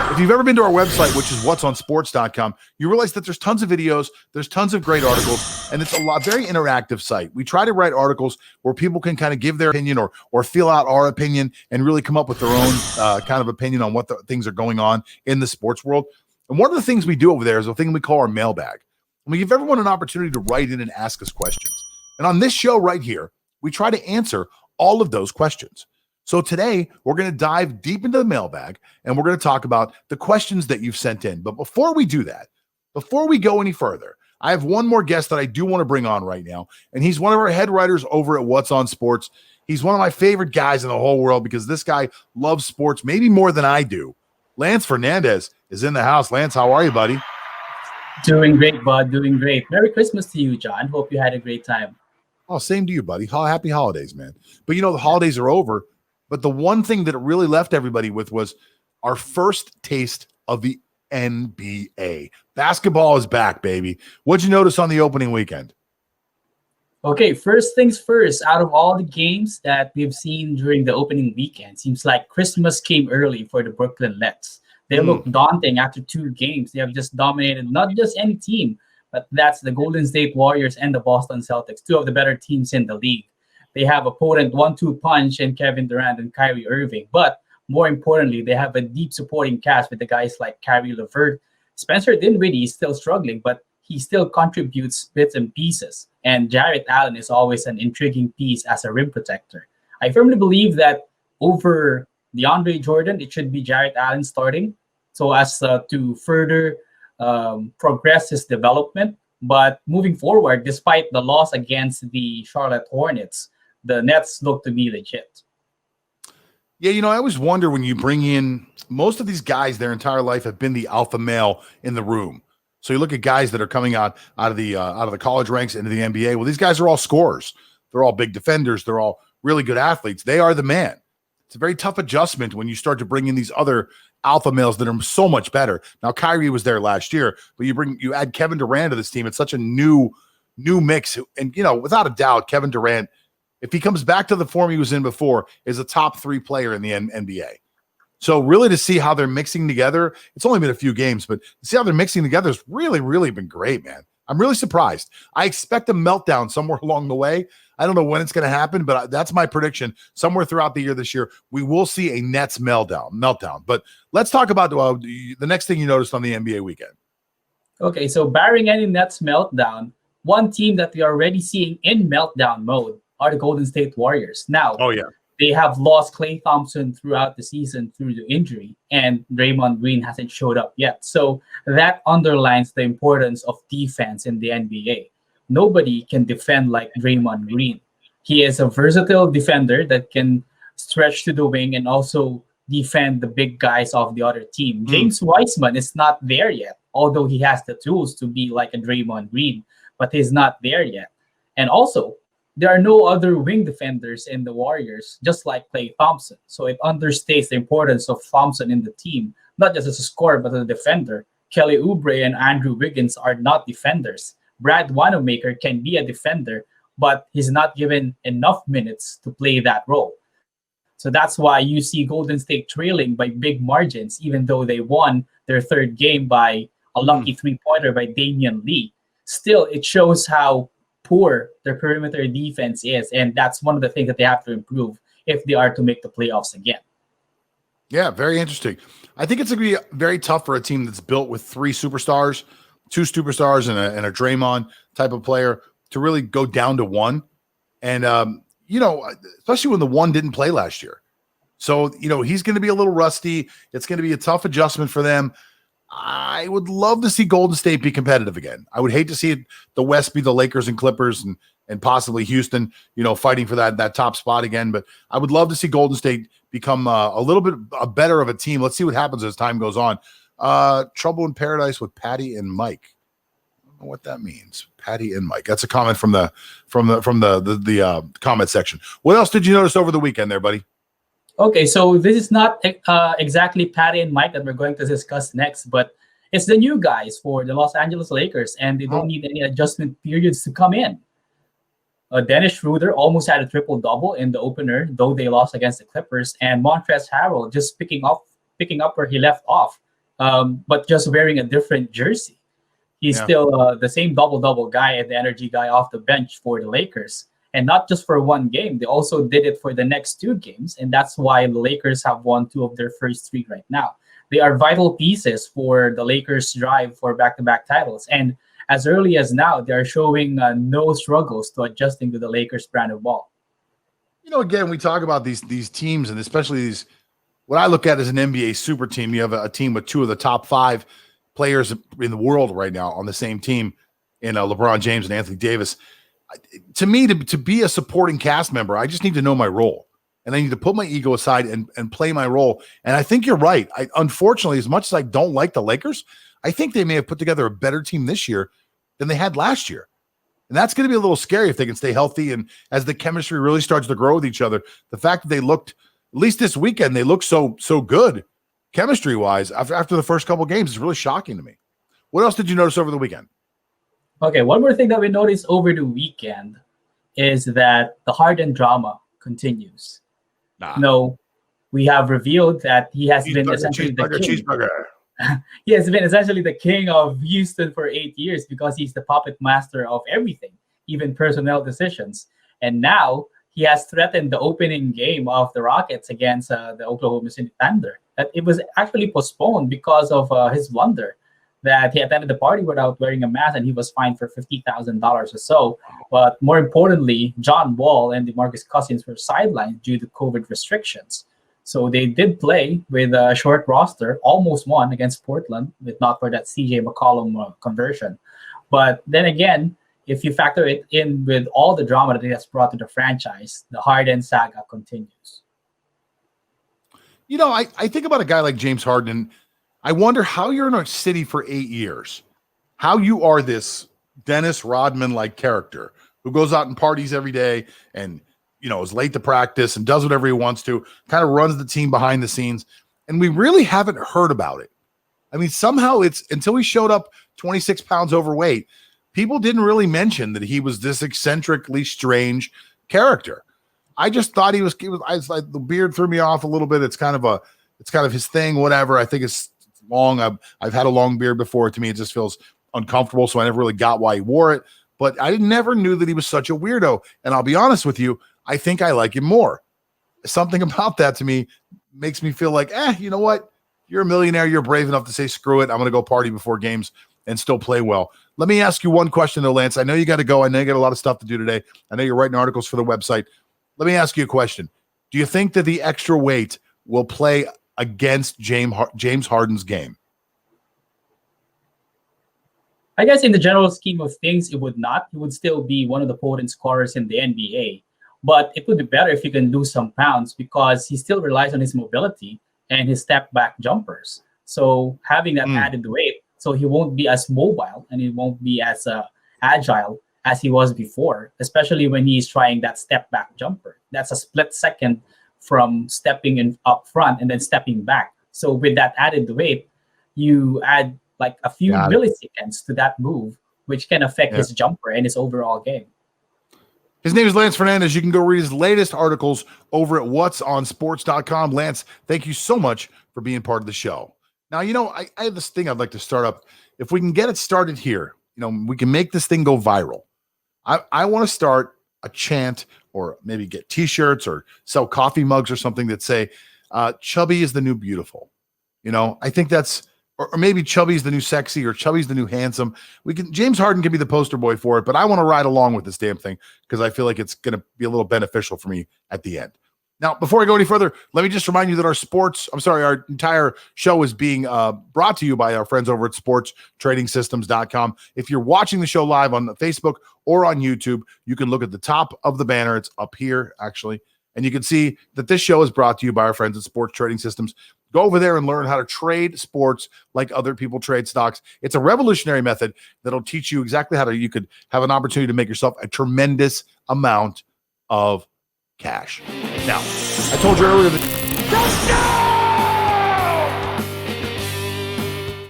If you've ever been to our website, which is whatsonsports.com, you realize that there's tons of videos, there's tons of great articles, and it's a very interactive site. We try to write articles where people can kind of give their opinion or feel out our opinion and really come up with their own kind of opinion on what the things are going on in the sports world. And one of the things we do over there is a thing we call our mailbag. And we give everyone an opportunity to write in and ask us questions. And on this show right here, we try to answer all of those questions. So today, we're going to dive deep into the mailbag, and we're going to talk about the questions that you've sent in. But before we do that, before we go any further, I have one more guest that I do want to bring on right now, and he's one of our head writers over at What's on Sports. He's one of my favorite guys in the whole world because this guy loves sports maybe more than I do. Lance Fernandez is in the house. Lance, how are you, buddy? Doing great, bud. Doing great. Merry Christmas to you, John. Hope you had a great time. Oh, same to you, buddy. Happy holidays, man. But you know, the holidays are over. But the one thing that it really left everybody with was our first taste of the NBA. Basketball is back, baby. What'd you notice on the opening weekend? Okay, first things first. Out of all the games that we've seen during the opening weekend, seems like Christmas came early for the Brooklyn Nets. They look daunting after 2 games. They have just dominated not just any team, but that's the Golden State Warriors and the Boston Celtics, 2 of the better teams in the league. They have a potent 1-2 punch in Kevin Durant and Kyrie Irving. But more importantly, they have a deep supporting cast with the guys like Kyrie LeVert. Spencer Dinwiddie is still struggling, but he still contributes bits and pieces. And Jarrett Allen is always an intriguing piece as a rim protector. I firmly believe that over DeAndre Jordan, it should be Jarrett Allen starting so as to further progress his development. But moving forward, despite the loss against the Charlotte Hornets, the Nets look to be legit. Yeah, you know, I always wonder when you bring in most of these guys, their entire life have been the alpha male in the room. So you look at guys that are coming out of the college ranks into the NBA. Well, these guys are all scorers. They're all big defenders. They're all really good athletes. They are the man. It's a very tough adjustment when you start to bring in these other alpha males that are so much better. Now, Kyrie was there last year, but you add Kevin Durant to this team. It's such a new mix. And, you know, without a doubt, Kevin Durant, if he comes back to the form he was in before, is a top 3 player in the NBA. So really to see how they're mixing together, it's only been a few games, but to see how they're mixing together has really, really been great, man. I'm really surprised. I expect a meltdown somewhere along the way. I don't know when it's going to happen, but that's my prediction. Somewhere throughout the year this year, we will see a Nets meltdown. But let's talk about the next thing you noticed on the NBA weekend. Okay, so barring any Nets meltdown, one team that we are already seeing in meltdown mode are the Golden State Warriors. Now, they have lost Klay Thompson throughout the season through the injury, and Draymond Green hasn't showed up yet. So that underlines the importance of defense in the NBA. Nobody can defend like Draymond Green. He is a versatile defender that can stretch to the wing and also defend the big guys of the other team. James Wiseman is not there yet, although he has the tools to be like a Draymond Green, but he's not there yet. And also, there are no other wing defenders in the Warriors, just like Klay Thompson. So it understates the importance of Thompson in the team, not just as a scorer, but as a defender. Kelly Oubre and Andrew Wiggins are not defenders. Brad Wanamaker can be a defender, but he's not given enough minutes to play that role. So that's why you see Golden State trailing by big margins, even though they won their 3rd game by a lucky 3-pointer by Damian Lee. Still, it shows how poor their perimeter defense is, and that's one of the things that they have to improve if they are to make the playoffs again. Yeah, very interesting. I think it's going to be very tough for a team that's built with 3 superstars, 2 superstars and a Draymond type of player to really go down to 1. And, you know, especially when the 1 didn't play last year. So, you know, he's going to be a little rusty. It's going to be a tough adjustment for them. I would love to see Golden State be competitive again. I would hate to see the West be the Lakers and Clippers and possibly Houston, you know, fighting for that top spot again. But I would love to see Golden State become a little bit better of a team. Let's see what happens as time goes on. Trouble in Paradise with Patty and Mike. I don't know what that means. Patty and Mike. That's a comment from the comment section. What else did you notice over the weekend there, buddy? Okay, so this is not exactly Patty and Mike that we're going to discuss next, but it's the new guys for the Los Angeles Lakers, and they don't need any adjustment periods to come in. Dennis Schroeder almost had a triple-double in the opener, though they lost against the Clippers, and Montrezl Harrell just picking up where he left off, but just wearing a different jersey. He's still the same double-double guy and the energy guy off the bench for the Lakers. And not just for one game, they also did it for the next two games, and that's why the Lakers have won two of their first three right now. They are vital pieces for the Lakers' drive for back-to-back titles, and as early as now, they are showing no struggles to adjusting to the Lakers' brand of ball. Again, we talk about these teams, and especially these, what I look at as an NBA super team. You have a team with two of the top 5 players in the world right now on the same team in LeBron James and Anthony Davis. To me, to be a supporting cast member, I just need to know my role. And I need to put my ego aside and play my role. And I think you're right. Unfortunately, as much as I don't like the Lakers, I think they may have put together a better team this year than they had last year. And that's going to be a little scary if they can stay healthy. And as the chemistry really starts to grow with each other, the fact that they looked, at least this weekend, they looked so good chemistry-wise after the first couple games is really shocking to me. What else did you notice over the weekend? Okay, one more thing that we noticed over the weekend is that the Harden drama continues. We have revealed that he has been essentially the king. He has been essentially the king of Houston for 8 years because he's the puppet master of everything, even personnel decisions. And now he has threatened the opening game of the Rockets against the Oklahoma City Thunder. That it was actually postponed because of his blunder, that he attended the party without wearing a mask and he was fined for $50,000 or so. But more importantly, John Wall and DeMarcus Cousins were sidelined due to COVID restrictions. So they did play with a short roster, almost won against Portland, if not for that CJ McCollum conversion. But then again, if you factor it in with all the drama that it has brought to the franchise, the Harden saga continues. I think about a guy like James Harden, and I wonder how you're in a city for 8 years, how you are this Dennis Rodman-like character who goes out and parties every day and is late to practice and does whatever he wants to, kind of runs the team behind the scenes. And we really haven't heard about it. I mean, somehow it's until he showed up 26 pounds overweight, people didn't really mention that he was this eccentrically strange character. I just thought he was the beard threw me off a little bit. It's kind of his thing, whatever. I think it's long. I've had a long beard before. To me, it just feels uncomfortable. So I never really got why he wore it, but I never knew that he was such a weirdo. And I'll be honest with you, I think I like him more. Something about that to me makes me feel like, you know what? You're a millionaire. You're brave enough to say, screw it. I'm going to go party before games and still play well. Let me ask you one question though, Lance. I know you got to go. I know you got a lot of stuff to do today. I know you're writing articles for the website. Let me ask you a question. Do you think that the extra weight will play against James Harden's game? I guess in the general scheme of things, it would not. He would still be one of the potent scorers in the NBA. But it would be better if he can lose some pounds because he still relies on his mobility and his step-back jumpers. So having that added weight, so he won't be as mobile and he won't be as agile as he was before, especially when he's trying that step-back jumper. That's a split second from stepping in up front and then stepping back. So with that added weight, you add like a few milliseconds to that move, which can affect his jumper and his overall game. His name is Lance Fernandez. You can go read his latest articles over at whatsonsports.com. Lance, thank you so much for being part of the show. Now, I have this thing I'd like to start up. If we can get it started here, we can make this thing go viral. I want to start a chant or maybe get T-shirts or sell coffee mugs or something that say, chubby is the new beautiful. I think that's, or maybe chubby's the new sexy or chubby's the new handsome. James Harden can be the poster boy for it, but I want to ride along with this damn thing because I feel like it's going to be a little beneficial for me at the end. Now, before I go any further, let me just remind you that our entire show is being brought to you by our friends over at sportstradingsystems.com. If you're watching the show live on Facebook or on YouTube, you can look at the top of the banner. It's up here, actually. And you can see that this show is brought to you by our friends at Sports Trading Systems. Go over there and learn how to trade sports like other people trade stocks. It's a revolutionary method that'll teach you exactly how you could have an opportunity to make yourself a tremendous amount of cash. Now, I told you earlier that